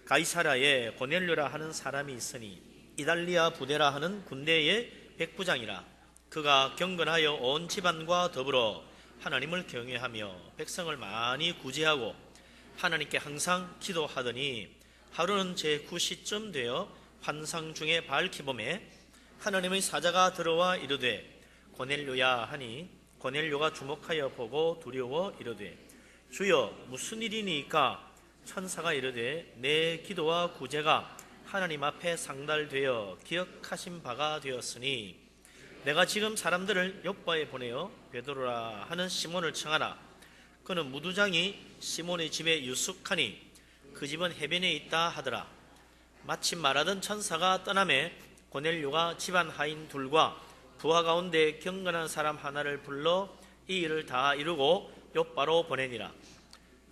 가이사라에 고넬료라 하는 사람이 있으니 이달리아 부대라 하는 군대의 백부장이라. 그가 경건하여 온 집안과 더불어 하나님을 경외하며 백성을 많이 구제하고 하나님께 항상 기도하더니 하루는 제9시쯤 되어 환상 중에 밝히봄에 하나님의 사자가 들어와 이르되 고넬료야 하니 고넬료가 주목하여 보고 두려워 이르되 주여 무슨 일이니까? 천사가 이르되 내 기도와 구제가 하나님 앞에 상달되어 기억하신 바가 되었으니 내가 지금 사람들을 욥바에 보내어 베드로라 하는 시몬을 청하라. 그는 무두장이 시몬의 집에 유숙하니 그 집은 해변에 있다 하더라. 마침 말하던 천사가 떠나매 고넬료가 집안 하인 둘과 부하 가운데 경건한 사람 하나를 불러 이 일을 다 이루고 욥바로 보내니라.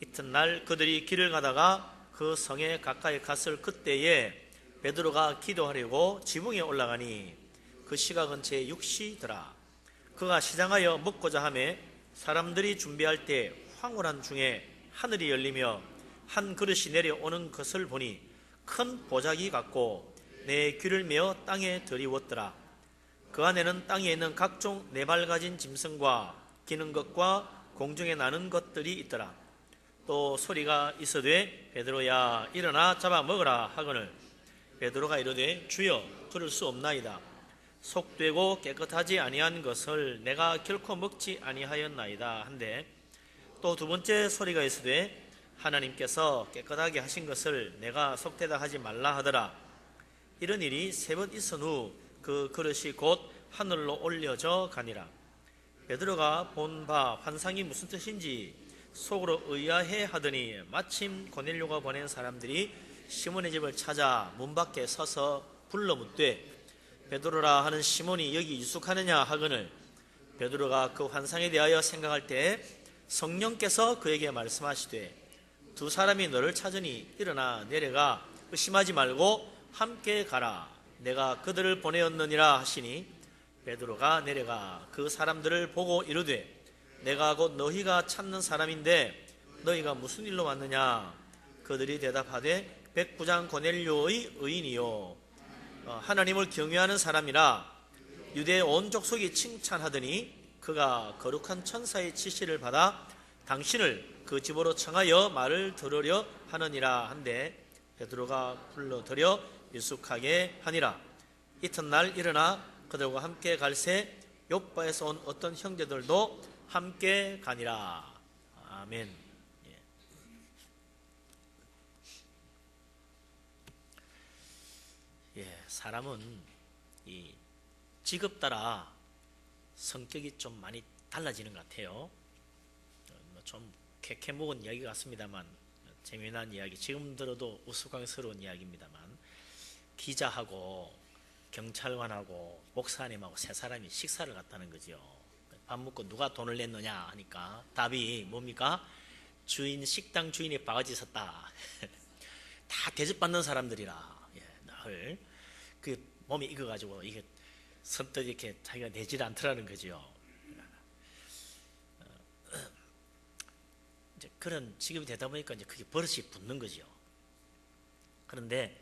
이튿날 그들이 길을 가다가 그 성에 가까이 갔을 그때에 베드로가 기도하려고 지붕에 올라가니 그 시각은 제6시더라. 그가 시장하여 먹고자 하매 사람들이 준비할 때 황홀한 중에 하늘이 열리며 한 그릇이 내려오는 것을 보니 큰 보자기 같고 내 귀를 메어 땅에 들이웠더라. 그 안에는 땅에 있는 각종 네 발 가진 짐승과 기는 것과 공중에 나는 것들이 있더라. 또 소리가 있어되 베드로야 일어나 잡아 먹으라 하거늘 베드로가 이르되 주여 그럴 수 없나이다. 속되고 깨끗하지 아니한 것을 내가 결코 먹지 아니하였나이다 한데 또 두 번째 소리가 있으되 하나님께서 깨끗하게 하신 것을 내가 속되다 하지 말라 하더라. 이런 일이 세 번 있은 후 그 그릇이 곧 하늘로 올려져 가니라. 베드로가 본 바 환상이 무슨 뜻인지 속으로 의아해 하더니 마침 고넬료가 보낸 사람들이 시몬의 집을 찾아 문 밖에 서서 불러 묻되 베드로라 하는 시몬이 여기 유숙하느냐 하거늘 베드로가 그 환상에 대하여 생각할 때 성령께서 그에게 말씀하시되 두 사람이 너를 찾으니 일어나 내려가 의심하지 말고 함께 가라. 내가 그들을 보내었느니라 하시니 베드로가 내려가 그 사람들을 보고 이르되 내가 곧 너희가 찾는 사람인데 너희가 무슨 일로 왔느냐? 그들이 대답하되 백부장 고넬료의 의인이요 하나님을 경외하는 사람이라. 유대 온 족속이 칭찬하더니 그가 거룩한 천사의 지시를 받아 당신을 그 집으로 청하여 말을 들으려 하느니라 한데 베드로가 불러들여 유숙하게 하니라. 이튿날 일어나 그들과 함께 갈새 욥바에서 온 어떤 형제들도 함께 가니라. 아멘. 사람은 이 직업 따라 성격이 좀 많이 달라지는 것 같아요. 좀 캐캐 묵은 이야기 같습니다만 재미난 이야기, 지금 들어도 우스꽝스러운 이야기입니다만 기자하고 경찰관하고 목사님하고 세 사람이 식사를 갔다는 거죠. 밥 먹고 누가 돈을 냈느냐 하니까 답이 뭡니까? 식당 주인이 바가지 섰다. 다 대접받는 사람들이라 늘 그 몸이 익어가지고 이게 선뜻 이렇게 자기가 내질 않더라는 거죠. 이제 그런 직업이 되다 보니까 이제 그게 버릇이 붙는 거죠. 그런데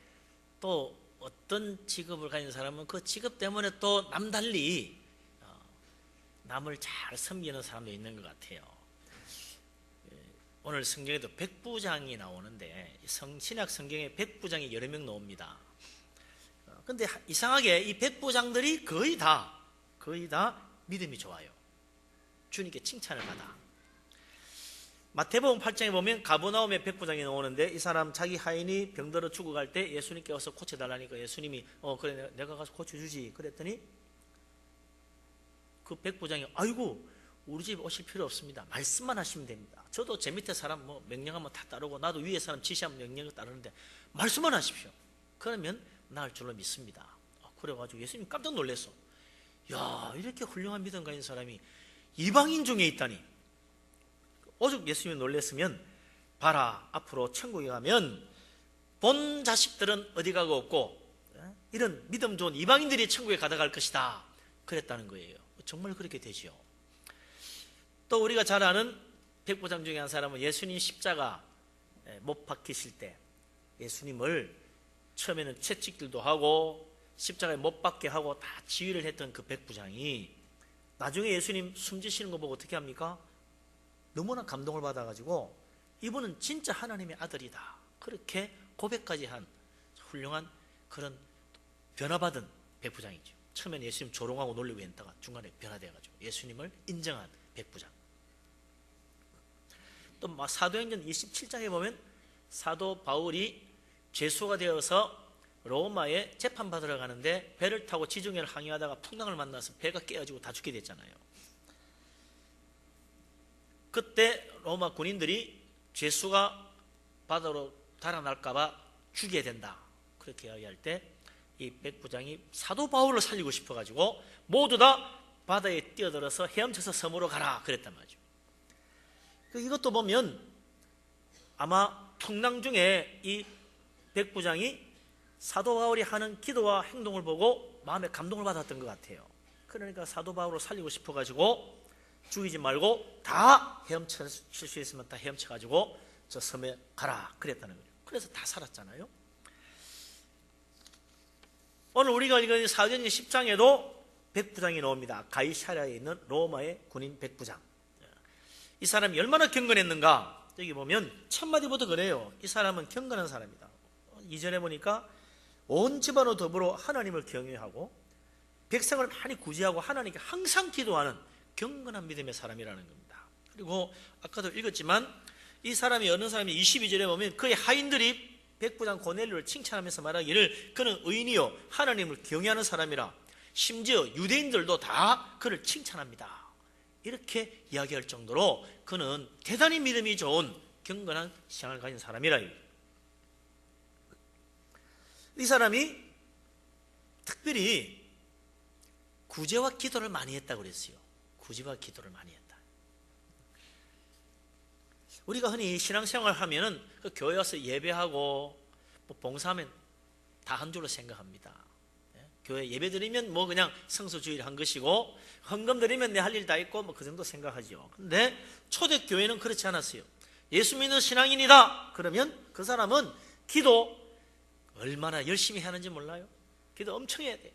또 어떤 직업을 가진 사람은 그 직업 때문에 또 남달리 남을 잘 섬기는 사람도 있는 것 같아요. 오늘 성경에도 백부장이 나오는데 신약 성경에 백부장이 여러 명 나옵니다. 근데 이상하게 이 백부장들이 거의 다 믿음이 좋아요. 주님께 칭찬을 받아. 마태복음 8장에 보면 가버나움의 백부장이 나오는데 이 사람 자기 하인이 병들어 죽어갈 때 예수님께 와서 고쳐달라니까 예수님이 그래 내가 가서 고쳐주지 그랬더니 그 백부장이 아이고 우리 집 오실 필요 없습니다. 말씀만 하시면 됩니다. 저도 제 밑에 사람 명령하면 다 따르고 나도 위에 사람 지시하면 명령을 따르는데 말씀만 하십시오. 그러면 나을 줄로 믿습니다. 그래가지고 예수님 깜짝 놀랐어. 야 이렇게 훌륭한 믿음 가진 사람이 이방인 중에 있다니. 오죽 예수님이 놀랐으면 봐라 앞으로 천국에 가면 본 자식들은 어디 가고 없고 이런 믿음 좋은 이방인들이 천국에 가져갈 것이다 그랬다는 거예요. 정말 그렇게 되지요. 또 우리가 잘 아는 백부장 중에 한 사람은 예수님 십자가 못 박히실 때 예수님을 처음에는 채찍질도 하고 십자가에 못 박게 하고 다 지휘를 했던 그 백부장이 나중에 예수님 숨지시는 거 보고 어떻게 합니까? 너무나 감동을 받아가지고 이분은 진짜 하나님의 아들이다, 그렇게 고백까지 한 훌륭한 그런 변화받은 백부장이죠. 처음에는 예수님 조롱하고 놀리고 했다가 중간에 변화되어가지고 예수님을 인정한 백부장. 또 사도행전 27장에 보면 사도 바울이 죄수가 되어서 로마에 재판받으러 가는데 배를 타고 지중해를 항해하다가 풍랑을 만나서 배가 깨어지고 다 죽게 됐잖아요. 그때 로마 군인들이 죄수가 바다로 달아날까봐 죽여야 된다, 그렇게 이야기할 때 이 백부장이 사도 바울을 살리고 싶어가지고 모두 다 바다에 뛰어들어서 헤엄쳐서 섬으로 가라 그랬단 말이죠. 이것도 보면 아마 풍랑 중에 이 백부장이 사도 바울이 하는 기도와 행동을 보고 마음에 감동을 받았던 것 같아요. 그러니까 사도 바울을 살리고 싶어가지고 죽이지 말고 다 헤엄칠 수 있으면 다 헤엄쳐가지고 저 섬에 가라 그랬다는 거예요. 그래서 다 살았잖아요. 오늘 우리가 읽은 사도행전 10장에도 백부장이 나옵니다. 가이사랴에 있는 로마의 군인 백부장. 이 사람이 얼마나 경건했는가, 여기 보면 첫 마디부터 그래요. 이 사람은 경건한 사람이다. 이전에 보니까 온 집안으로 더불어 하나님을 경외하고 백성을 많이 구제하고 하나님께 항상 기도하는 경건한 믿음의 사람이라는 겁니다. 그리고 아까도 읽었지만 이 사람이 어느 사람이 22절에 보면 그의 하인들이 백부장 고넬료를 칭찬하면서 말하기를 그는 의인이요 하나님을 경외하는 사람이라, 심지어 유대인들도 다 그를 칭찬합니다, 이렇게 이야기할 정도로 그는 대단히 믿음이 좋은 경건한 신앙을 가진 사람이라. 이 사람이 특별히 구제와 기도를 많이 했다고 그랬어요. 구제와 기도를 많이 했다. 우리가 흔히 신앙생활 하면은 그 교회 와서 예배하고 뭐 봉사하면 다 한 줄로 생각합니다. 교회 예배 드리면 뭐 그냥 성수주의를 한 것이고 헌금 드리면 내 할 일 다 있고 뭐 그 정도 생각하죠. 근데 초대교회는 그렇지 않았어요. 예수 믿는 신앙인이다 그러면 그 사람은 기도 얼마나 열심히 하는지 몰라요? 기도 엄청 해야 돼.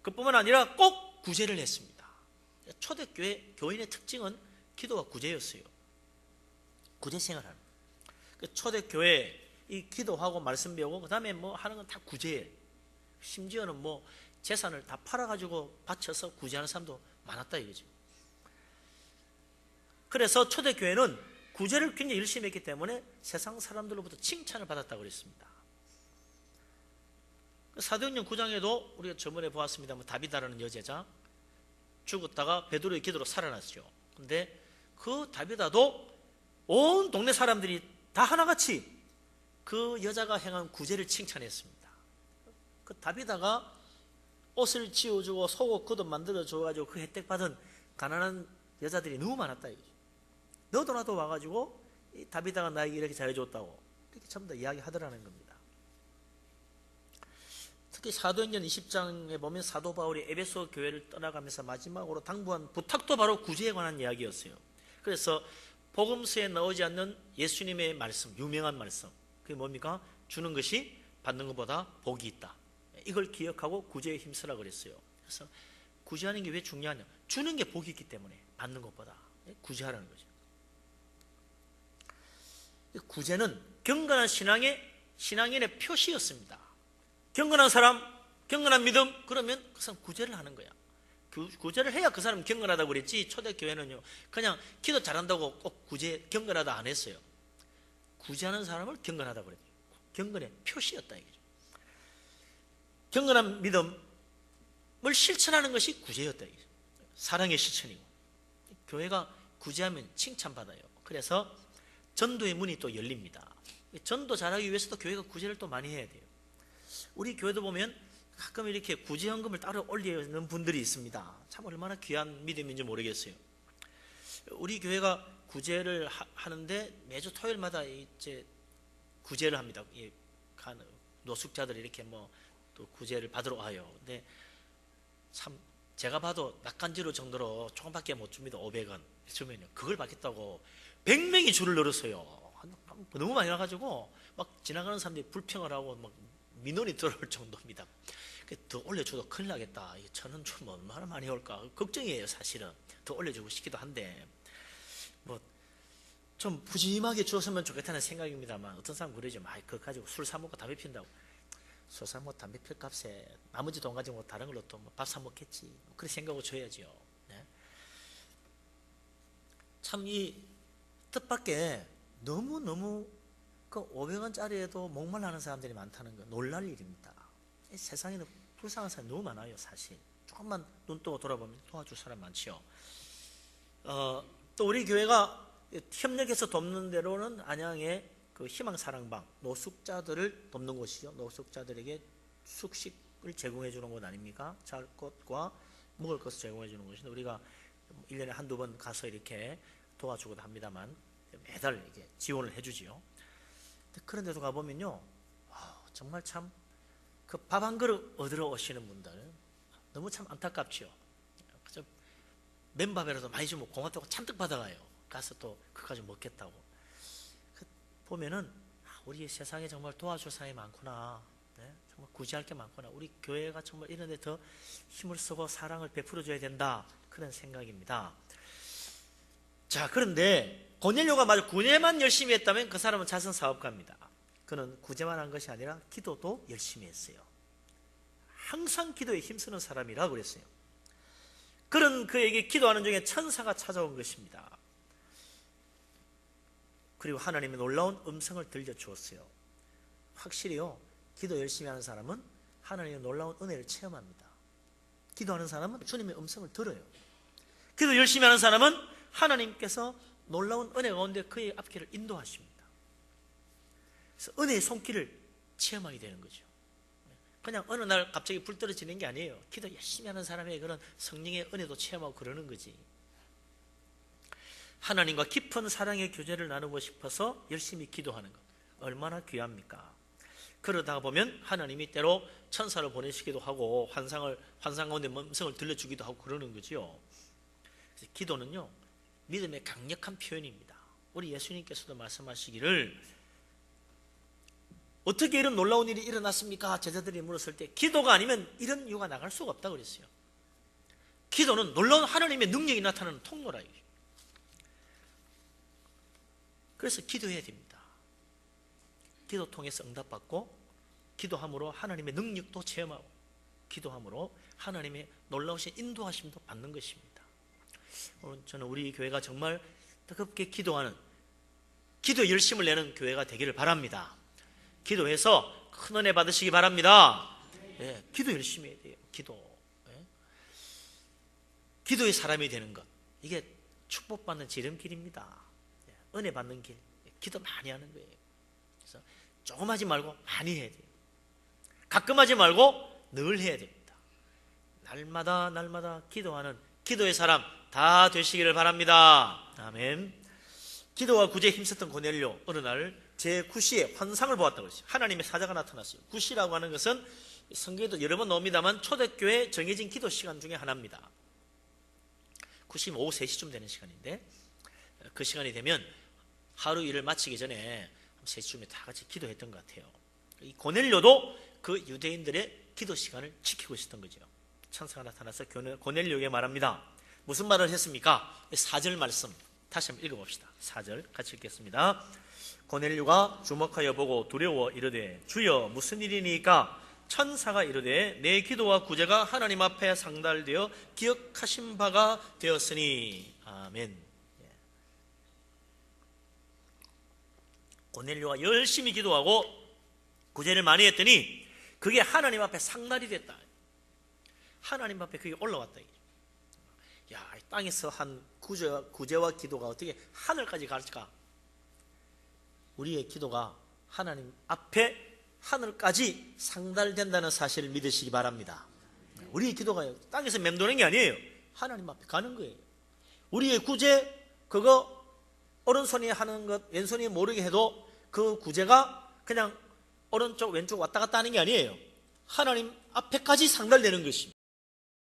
그뿐만 아니라 꼭 구제를 했습니다. 초대교회 교인의 특징은 기도와 구제였어요. 구제 생활하는. 초대교회 이 기도하고 말씀 배우고 그 다음에 뭐 하는 건 다 구제예요. 심지어는 뭐 재산을 다 팔아가지고 바쳐서 구제하는 사람도 많았다 이거죠. 그래서 초대교회는 구제를 굉장히 열심히 했기 때문에 세상 사람들로부터 칭찬을 받았다고 그랬습니다. 사도행전 9장에도 우리가 저번에 보았습니다만 다비다라는 여제자 죽었다가 베드로의 기도로 살아났죠. 근데 그 다비다도 온 동네 사람들이 다 하나같이 그 여자가 행한 구제를 칭찬했습니다. 그 다비다가 옷을 지어주고 속옷 겉옷 만들어줘가지고 그 혜택 받은 가난한 여자들이 너무 많았다 이거죠. 너도 나도 와가지고 이 다비다가 나에게 이렇게 잘해줬다고 이렇게 전부 다 이야기하더라는 겁니다. 특히 사도행전 20장에 보면 사도 바울이 에베소 교회를 떠나가면서 마지막으로 당부한 부탁도 바로 구제에 관한 이야기였어요. 그래서 복음서에 나오지 않는 예수님의 말씀, 유명한 말씀, 그게 뭡니까? 주는 것이 받는 것보다 복이 있다. 이걸 기억하고 구제에 힘쓰라 그랬어요. 그래서 구제하는 게 왜 중요하냐? 주는 게 복이 있기 때문에 받는 것보다 구제하라는 거죠. 구제는 경건한 신앙인의 표시였습니다. 경건한 사람, 경건한 믿음, 그러면 그 사람 구제를 하는 거야. 구제를 해야 그 사람 경건하다고 그랬지. 초대교회는요 그냥 기도 잘한다고 꼭 구제 경건하다 안 했어요. 구제하는 사람을 경건하다고 그랬어요. 경건의 표시였다 이거죠. 경건한 믿음을 실천하는 것이 구제였다 이거죠. 사랑의 실천이고 교회가 구제하면 칭찬받아요. 그래서 전도의 문이 또 열립니다. 전도 잘하기 위해서도 교회가 구제를 또 많이 해야 돼요. 우리 교회도 보면 가끔 이렇게 구제헌금을 따로 올리는 분들이 있습니다. 참 얼마나 귀한 믿음인지 모르겠어요. 우리 교회가 구제를 하는데 매주 토요일마다 이제 구제를 합니다. 노숙자들이 이렇게 뭐 또 구제를 받으러 와요. 근데 참 제가 봐도 낯간지러울 정도로 조금밖에 못 줍니다. 500원 주면요. 그걸 받겠다고 100명이 줄을 늘었어요. 너무 많이 나가지고 막 지나가는 사람들이 불평을 하고 막 민원이 들어올 정도입니다. 더 올려줘도 큰일 나겠다. 1,000원 주면 얼마나 많이 올까 걱정이에요. 사실은 더 올려주고 싶기도 한데 뭐 좀 푸짐하게 주었으면 좋겠다는 생각입니다만 어떤 사람은 그러죠. 그거 가지고 술 사 먹고 담배 핀다고. 술 사 먹고 담배 필 값에 나머지 돈 가지고 다른 걸로 또 밥 사 먹겠지. 그렇게 생각하고 줘야죠. 네? 참 이 뜻밖의 너무너무 그 500원짜리에도 목말라하는 사람들이 많다는 거 놀랄 일입니다. 세상에는 불쌍한 사람이 너무 많아요. 사실 조금만 눈 뜨고 돌아보면 도와줄 사람 많지요. 또 우리 교회가 협력해서 돕는 대로는 안양에 그 희망사랑방 노숙자들을 돕는 곳이죠. 노숙자들에게 숙식을 제공해 주는 곳 아닙니까? 잘 것과 먹을 것을 제공해 주는 곳인데 우리가 1년에 한두 번 가서 이렇게 도와주기도 합니다만 매달 이렇게 지원을 해주지요. 그런 데도 가보면요, 정말 참 그 밥 한 그릇 얻으러 오시는 분들 너무 참 안타깝지요. 그저 맨밥이라도 많이 주면 고맙다고 잔뜩 받아가요. 가서 또 그까지 먹겠다고. 보면은 우리 세상에 정말 도와줄 사람이 많구나. 네? 정말 구제할 게 많구나. 우리 교회가 정말 이런 데 더 힘을 쓰고 사랑을 베풀어 줘야 된다. 그런 생각입니다. 자, 그런데 고넬료가 마저 구제만 열심히 했다면 그 사람은 자선 사업가입니다. 그는 구제만 한 것이 아니라 기도도 열심히 했어요. 항상 기도에 힘쓰는 사람이라고 그랬어요. 그런 그에게 기도하는 중에 천사가 찾아온 것입니다. 그리고 하나님의 놀라운 음성을 들려주었어요. 확실히요, 기도 열심히 하는 사람은 하나님의 놀라운 은혜를 체험합니다. 기도하는 사람은 주님의 음성을 들어요. 기도 열심히 하는 사람은 하나님께서 놀라운 은혜 가운데 그의 앞길을 인도하십니다. 그래서 은혜의 손길을 체험하게 되는 거죠. 그냥 어느 날 갑자기 불 떨어지는 게 아니에요. 기도 열심히 하는 사람의 그런 성령의 은혜도 체험하고 그러는 거지. 하나님과 깊은 사랑의 교제를 나누고 싶어서 열심히 기도하는 것 얼마나 귀합니까? 그러다 보면 하나님이 때로 천사를 보내시기도 하고 환상 가운데 음성을 들려주기도 하고 그러는 거죠. 그래서 기도는요, 믿음의 강력한 표현입니다. 우리 예수님께서도 말씀하시기를 어떻게 이런 놀라운 일이 일어났습니까? 제자들이 물었을 때 기도가 아니면 이런 이유가 나갈 수가 없다고 그랬어요. 기도는 놀라운 하나님의 능력이 나타나는 통로라. 그래서 기도해야 됩니다. 기도 통해서 응답받고 기도함으로 하나님의 능력도 체험하고 기도함으로 하나님의 놀라우신 인도하심도 받는 것입니다. 오늘 저는 우리 교회가 정말 뜨겁게 기도하는 기도 열심을 내는 교회가 되기를 바랍니다. 기도해서 큰 은혜 받으시기 바랍니다. 네, 기도 열심히 해야 돼요. 기도. 네. 기도의 사람이 되는 것, 이게 축복받는 지름길입니다. 네, 은혜 받는 길, 기도 많이 하는 거예요. 그래서 조금 하지 말고 많이 해야 돼요. 가끔 하지 말고 늘 해야 됩니다. 날마다 기도하는 기도의 사람 다 되시기를 바랍니다. 아멘. 기도와 구제에 힘썼던 고넬료, 어느 날 제9시에 환상을 보았다고 했어요. 하나님의 사자가 나타났어요. 9시라고 하는 것은 성경에도 여러 번 나옵니다만 초대교회 정해진 기도 시간 중에 하나입니다. 9시면 오후 3시쯤 되는 시간인데 그 시간이 되면 하루 일을 마치기 전에 3시쯤에 다 같이 기도했던 것 같아요. 이 고넬료도 그 유대인들의 기도 시간을 지키고 있었던 거죠. 천사가 나타나서 고넬료에게 말합니다. 무슨 말을 했습니까? 4절 말씀 다시 한번 읽어봅시다. 4절 같이 읽겠습니다. 고넬료가 주목하여 보고 두려워 이르되 주여 무슨 일이니까? 천사가 이르되 내 기도와 구제가 하나님 앞에 상달되어 기억하신 바가 되었으니. 아멘. 고넬료가 열심히 기도하고 구제를 많이 했더니 그게 하나님 앞에 상달이 됐다. 하나님 앞에 그게 올라왔다. 야, 땅에서 한 구제와 기도가 어떻게 하늘까지 갈까? 우리의 기도가 하나님 앞에 하늘까지 상달된다는 사실을 믿으시기 바랍니다. 우리의 기도가 땅에서 맴도는 게 아니에요. 하나님 앞에 가는 거예요. 우리의 구제, 그거 오른손이 하는 것 왼손이 모르게 해도 그 구제가 그냥 오른쪽 왼쪽 왔다 갔다 하는 게 아니에요. 하나님 앞에까지 상달되는 것입니다.